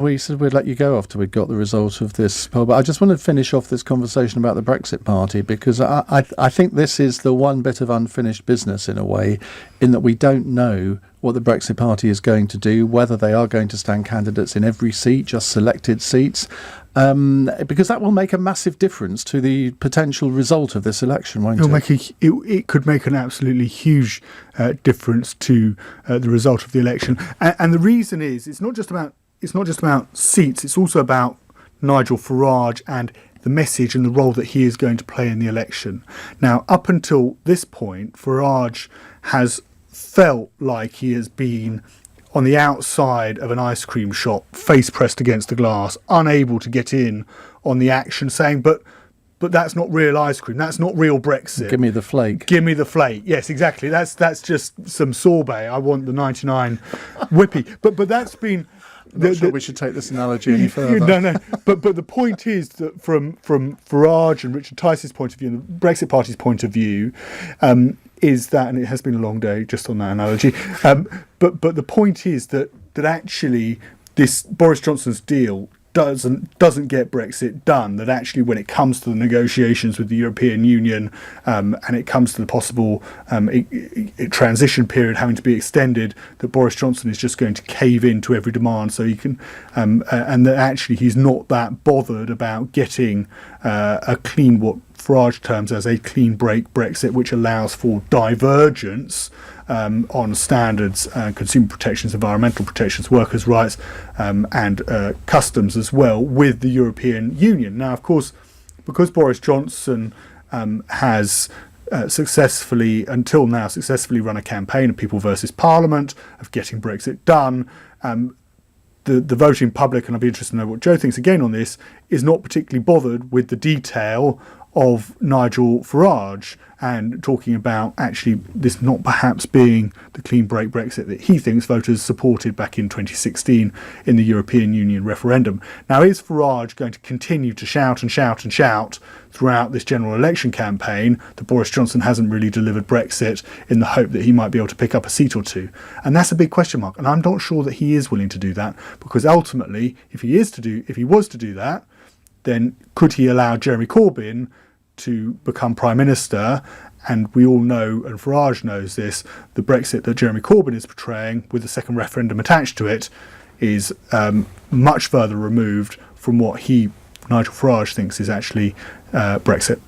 We said we'd let you go after we'd got the result of this poll, but I just want to finish off this conversation about the Brexit Party, because I think this is the one bit of unfinished business in a way, in that we don't know what the Brexit Party is going to do, whether they are going to stand candidates in every seat, just selected seats, because that will make a massive difference to the potential result of this election, won't it? It could make an absolutely huge difference to the result of the election, and the reason is it's not just about seats, it's also about Nigel Farage and the message and the role that he is going to play in the election. Now, up until this point, Farage has felt like he has been on the outside of an ice cream shop, face pressed against the glass, unable to get in on the action, saying, but that's not real ice cream. That's not real Brexit. Give me the flake. Give me the flake. Yes, exactly. That's just some sorbet. I want the 99 whippy. But that's been... I'm not sure we should take this analogy any further. No. But the point is that from Farage and Richard Tice's point of view, and the Brexit Party's point of view, is that, and it has been a long day just on that analogy, but the point is that actually this Boris Johnson's deal doesn't get Brexit done, that actually when it comes to the negotiations with the European Union and it comes to the possible transition period having to be extended, that Boris Johnson is just going to cave in to every demand so he can, and that actually he's not that bothered about getting a clean, what Farage terms as a clean break Brexit, which allows for divergence on standards, consumer protections, environmental protections, workers' rights, and customs as well with the European Union. Now, of course, because Boris Johnson has successfully run a campaign of People versus Parliament, of getting Brexit done, the voting public, and I'd be interested to know what Joe thinks again on this, is not particularly bothered with the detail of Nigel Farage and talking about actually this not perhaps being the clean break Brexit that he thinks voters supported back in 2016 in the European Union referendum. Now, is Farage going to continue to shout and shout and shout throughout this general election campaign that Boris Johnson hasn't really delivered Brexit, in the hope that he might be able to pick up a seat or two? And that's a big question mark, and I'm not sure that he is willing to do that, because ultimately, if he was to do that, then could he allow Jeremy Corbyn to become Prime Minister? And we all know, and Farage knows this, the Brexit that Jeremy Corbyn is portraying, with the second referendum attached to it, is much further removed from what Nigel Farage, thinks is actually Brexit.